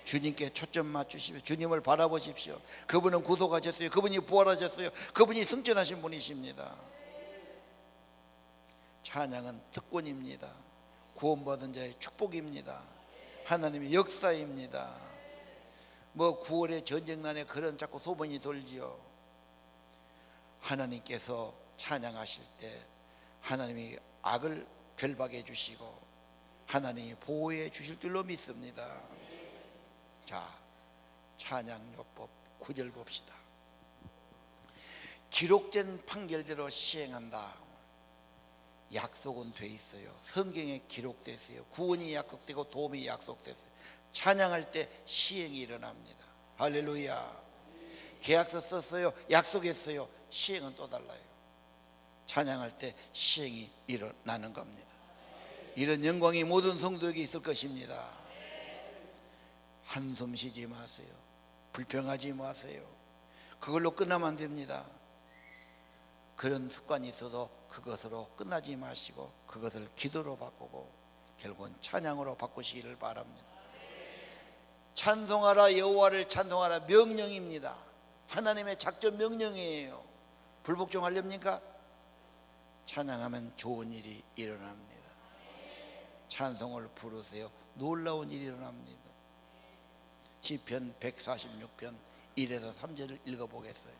주님께 초점 맞추십시오. 주님을 바라보십시오. 그분은 구속하셨어요. 그분이 부활하셨어요. 그분이 승천하신 분이십니다. 찬양은 특권입니다. 구원받은 자의 축복입니다. 하나님의 역사입니다. 뭐 9월의 전쟁난에 그런 자꾸 소문이 돌지요. 하나님께서 찬양하실 때 하나님이 악을 결박해 주시고 하나님이 보호해 주실 줄로 믿습니다. 자, 찬양요법 9절 봅시다. 기록된 판결대로 시행한다. 약속은 돼 있어요. 성경에 기록됐어요. 구원이 약속되고 도움이 약속됐어요. 찬양할 때 시행이 일어납니다. 할렐루야. 계약서 썼어요. 약속했어요. 시행은 또 달라요. 찬양할 때 시행이 일어나는 겁니다. 이런 영광이 모든 성도에게 있을 것입니다. 한숨 쉬지 마세요. 불평하지 마세요. 그걸로 끝나면 안 됩니다. 그런 습관이 있어도 그것으로 끝나지 마시고 그것을 기도로 바꾸고 결국은 찬양으로 바꾸시기를 바랍니다. 찬송하라, 여호와를 찬송하라 명령입니다. 하나님의 작전 명령이에요. 불복종하렵니까? 찬양하면 좋은 일이 일어납니다. 찬송을 부르세요. 놀라운 일이 일어납니다. 시편 146편 1에서 3절을 읽어보겠어요.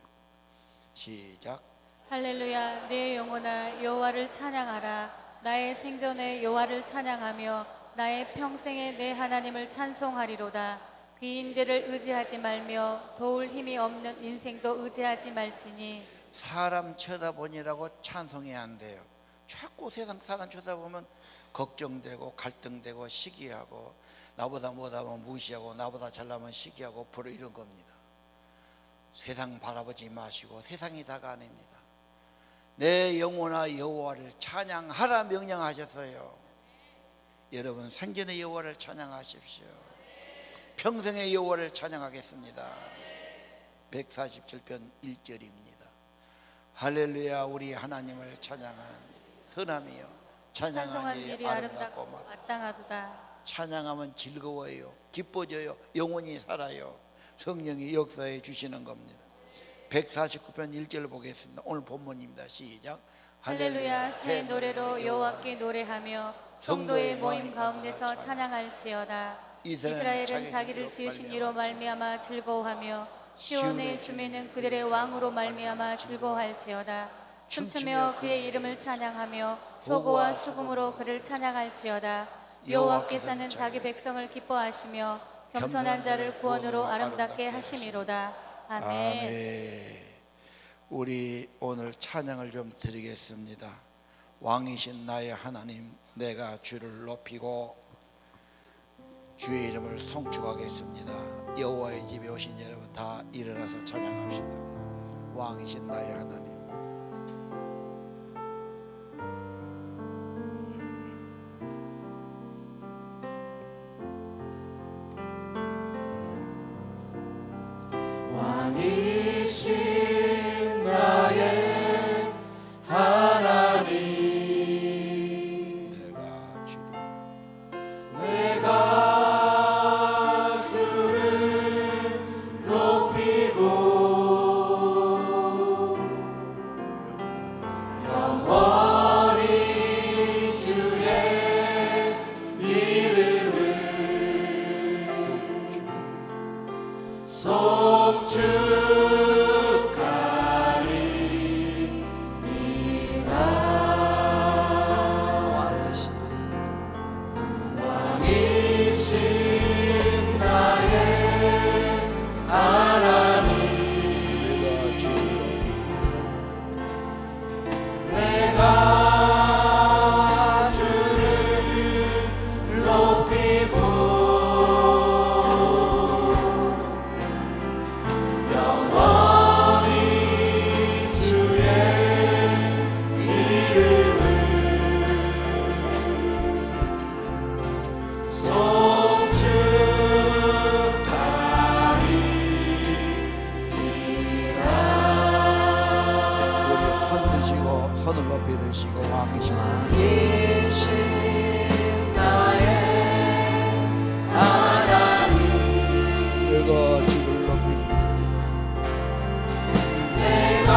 시작. 할렐루야. 내 영혼아 여호와를 찬양하라. 나의 생전에 여호와를 찬양하며 나의 평생에 내 하나님을 찬송하리로다. 귀인들을 의지하지 말며 도울 힘이 없는 인생도 의지하지 말지니. 사람 쳐다보니라고 찬송이 안 돼요. 자꾸 세상 사람 쳐다보면 걱정되고 갈등되고 시기하고 나보다 못하면 무시하고 나보다 잘나면 시기하고 부러 이런 겁니다. 세상 바라보지 마시고 세상이 다가 아닙니다. 내 영혼아 여호와를 찬양하라 명령하셨어요. 여러분 생전의 여호와를 찬양하십시오. 평생의 여호와를 찬양하겠습니다. 147편 1절입니다. 할렐루야 우리 하나님을 찬양하는 선함이요 찬양하는 찬송한 일이 일이 아름답고 아름답고 마땅하도다. 찬양하면 즐거워요. 기뻐져요. 영혼이 살아요. 성령이 역사해 주시는 겁니다. 149편 1절 보겠습니다. 오늘 본문입니다. 시작. 할렐루야 새 노래로 여호와께 노래하며 성도의 모임 가운데서 찬양할지어다. 이스라엘은 자기를 지으신 이로 말미암아 즐거워하며 시온의 주민은 그들의 왕으로 말미암아 즐거워할지어다. 춤추며 그의 이름을 찬양하며 소고와 수금으로 그를 찬양할지어다. 여호와께서는 자기 백성을 기뻐하시며 겸손한 자를 구원으로 아름답게 하심이로다. 아멘. 아멘. 우리 오늘 찬양을 좀 드리겠습니다. 왕이신 나의 하나님, 내가 주를 높이고 주의 이름을 송축하겠습니다. 여호와의 집에 오신 여러분 다 일어나서 찬양합시다. 왕이신 나의 하나님. 왕이신 나의 하나님, 내가 주를 높이고 영원히 주의 이름을 왕이신 나의 하나님, 내가 주를 높이고 영원히 주의 이름을 우리 손 드시고 손을 높이 드시고 왕이신 나의 하나님, 내가 주를 높이고 내가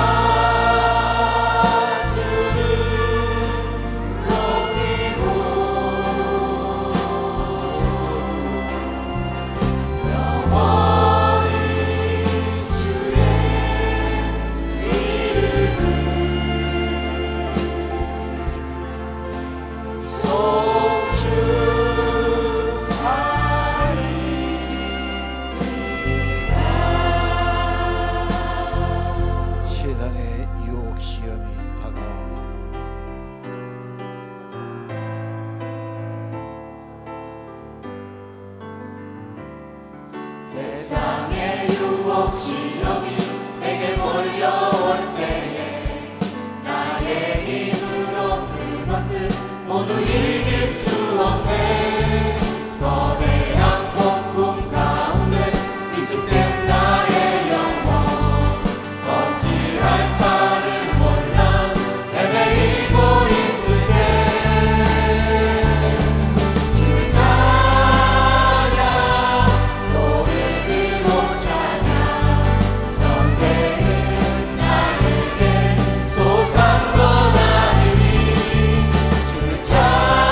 주를 높이고 영원히 주의 이름을 세상의 유혹 시험이 다가오니 세상의 유혹 시험이 내게 몰려올 때에 나의 힘으로 그것을 모두 이길 수 없네. 거대한 폭풍 가운데 위축된 나의 영혼, 어찌할 바를 몰라 헤매이고 있을 때 주를 찬양, 손을 들고 찬양, 전쟁은 나에게 속한 것 아니니 주를 찬양,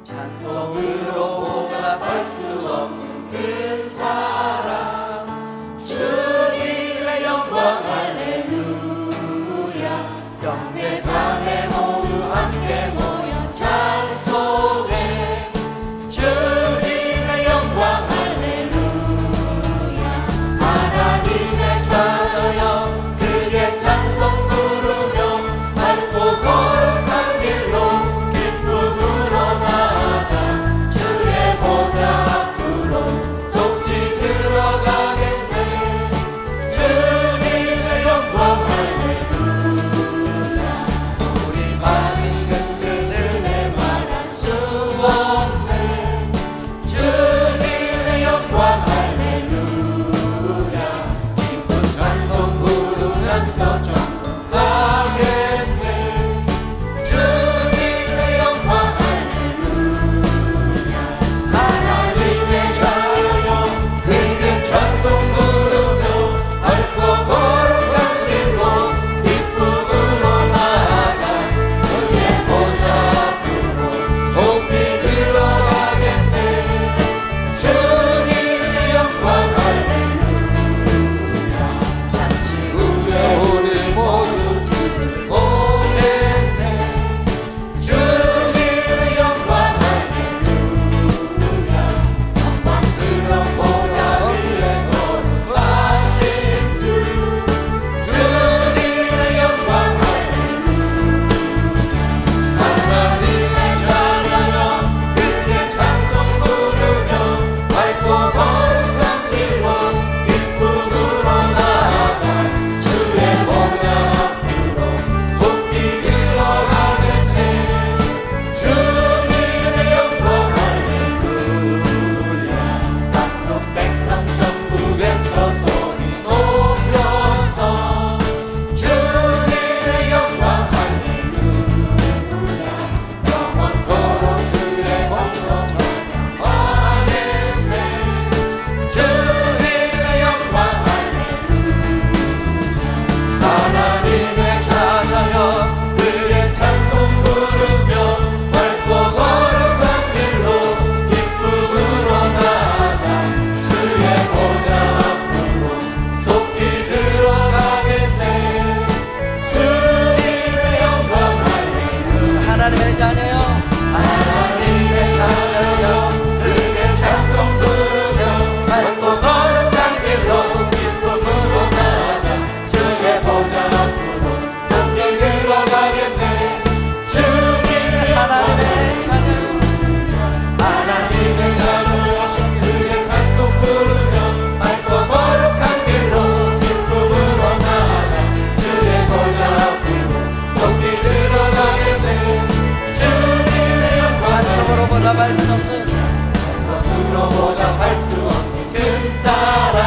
찬송으로 보답할 수 없는 큰 사랑 주님의 영광 할렐루야 형제 자매 모두 함께 모여 찬송해 주님의 영광 할렐루야 하나님의 자녀여 크게 찬송 부르며 밝고 거룩한 길로 기쁨으로 나아가 주의 보좌 앞으로 속히 들어가겠네 주님의 영광 할렐루야 우리 받은 큰 은혜 말할 수 없네 주님의 영광 할렐루야 기쁜 찬송 부르면서 전국 가겠네 주님의 영광 할렐루야 하나님의 자녀여 크게 찬송 부르며 밝고 거룩한 길로 기쁨으로 나아가 주의 보좌 앞으로 높이 들어가겠네 주님의 영광 할렐루야 잠시 후에 우리 모두 주를 보겠네 주님의 영광 할렐루야 영광스러운 보좌 위에 거룩하신 주 주님의 영광 할렐루야 하나님의 자녀여 크게 찬송 부르며 밝고 거룩한 길로 기쁨으로 나아가 주의 보좌 앞으로 속히 들어가겠네 주님의 영광 할렐루야 만국 백성 천국에서 소리 높여서 주님의 영광 할렐루야 영원토록 주의 공로 찬양하겠네 주님의 영광 할렐루야 하나님의 자녀여 그의 찬송 부르며 밝고 거룩한 길로 기쁨으로 나아가 주의 보좌 앞으로 속히 들어가겠네 주님의 영광 할렐루야 하나님의 자녀여 하나님의 자녀여 크게 찬송 부르며 밝고 거룩한 길로 기쁨으로 나아가 주의 보좌 앞으로 속히 들어가겠네 주님의 하나님의 자녀여 하나님의 자녀여 크게 찬송 부르며 밝고 거룩한 길로 기쁨으로 나아가 주의 보좌 앞으로 속히 들어가겠네 주님의 영광 찬송으로 보답할 수 없는 찬송으로 보답할 수 없는 큰 사랑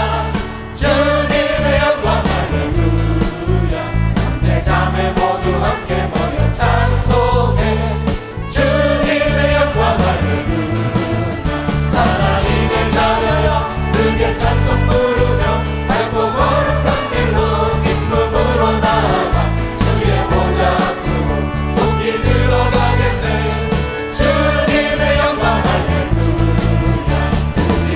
주님의 영광 할렐루야 형제 자매 모두 함께 모여 찬송해 주님의 영광 할렐루야 하나님의 자녀여 크게 찬송 부르며 밝고 거룩한 길로 기쁨으로 나아가 주의 보좌 앞으로 속히 들어가겠네 주님의 영광 할렐루야 우리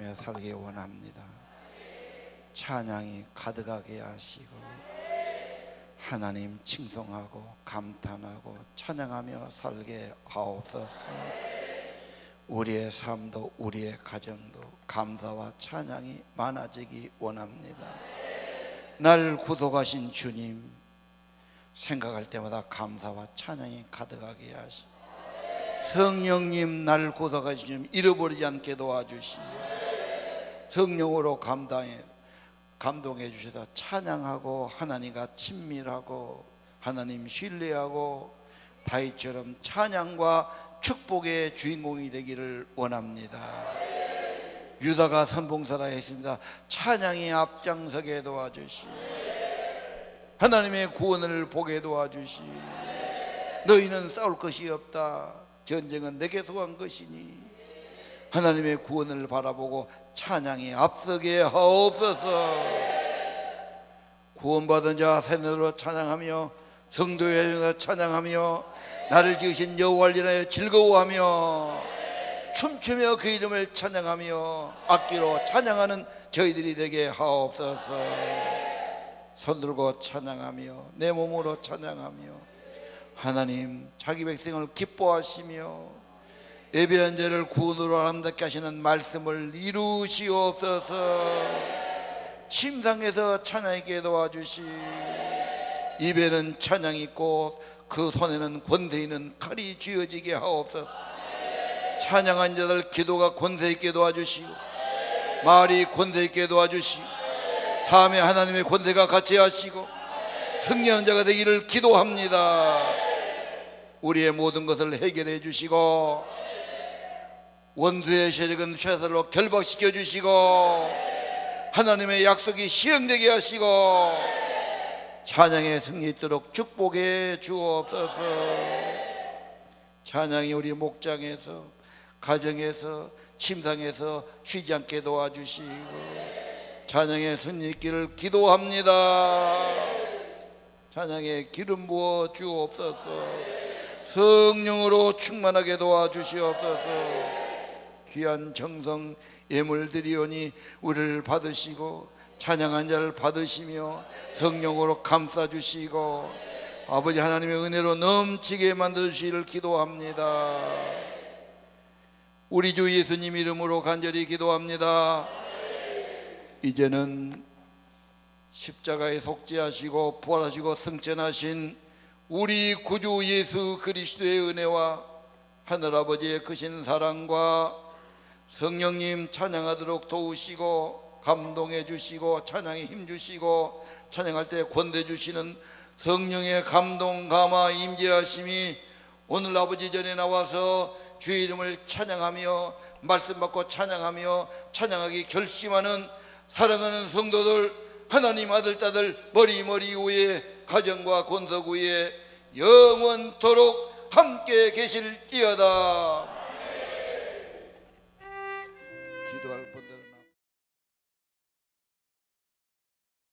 찬양하며 살기 원합니다. 찬양이 가득하게 하시고 하나님 칭송하고 감탄하고 찬양하며 살게 하옵소서. 우리의 삶도 우리의 가정도 감사와 찬양이 많아지기 원합니다. 날 구속하신 주님 생각할 때마다 감사와 찬양이 가득하게 하시고, 성령님 날 구속하신 주님 잃어버리지 않게 도와주시오. 성령으로 감동해 주셔서 찬양하고 하나님과 친밀하고 하나님 신뢰하고 다윗처럼 찬양과 축복의 주인공이 되기를 원합니다. 유다가 선봉사라 했습니다. 찬양이 앞장서게 도와주시오. 하나님의 구원을 보게 도와주시오. 너희는 싸울 것이 없다. 전쟁은 내게 속한 것이니 하나님의 구원을 바라보고 찬양이 앞서게 하옵소서. 구원받은 자 새노래로 찬양하며 성도에 찬양하며 나를 지으신 여호와를 인하여 즐거워하며 춤추며 그 이름을 찬양하며 악기로 찬양하는 저희들이 되게 하옵소서. 손 들고 찬양하며 내 몸으로 찬양하며 하나님 자기 백성을 기뻐하시며 예배한 자를 구원으로 아름답게 하시는 말씀을 이루시옵소서. 침상에서 찬양하게 도와주시. 입에는 찬양이 있고 그 손에는 권세 있는 칼이 쥐어지게 하옵소서. 찬양한 자들 기도가 권세 있게 도와주시고 말이 권세 있게 도와주시고 삶에 하나님의 권세가 같이 하시고 승리하는 자가 되기를 기도합니다. 우리의 모든 것을 해결해 주시고 원수의 세력은 쇠살로 결박시켜 주시고 하나님의 약속이 시행되게 하시고 찬양의 승리 있도록 축복해 주옵소서. 찬양이 우리 목장에서 가정에서 침상에서 쉬지 않게 도와주시고 찬양의 승리 있기를 기도합니다. 찬양에 기름 부어 주옵소서. 성령으로 충만하게 도와주시옵소서. 귀한 정성 예물 드리오니 우리를 받으시고 찬양한 자를 받으시며 성령으로 감싸주시고 아버지 하나님의 은혜로 넘치게 만들어주시기를 기도합니다. 우리 주 예수님 이름으로 간절히 기도합니다. 이제는 십자가에 속죄하시고 부활하시고 승천하신 우리 구주 예수 그리스도의 은혜와 하늘아버지의 크신 사랑과 성령님 찬양하도록 도우시고 감동해 주시고 찬양에 힘 주시고 찬양할 때 권대 주시는 성령의 감동 감화 임재하심이 오늘 아버지 전에 나와서 주의 이름을 찬양하며 말씀 받고 찬양하며 찬양하기 결심하는 사랑하는 성도들 하나님 아들 딸들 머리 위에 가정과 권석 위에 영원토록 함께 계실지어다.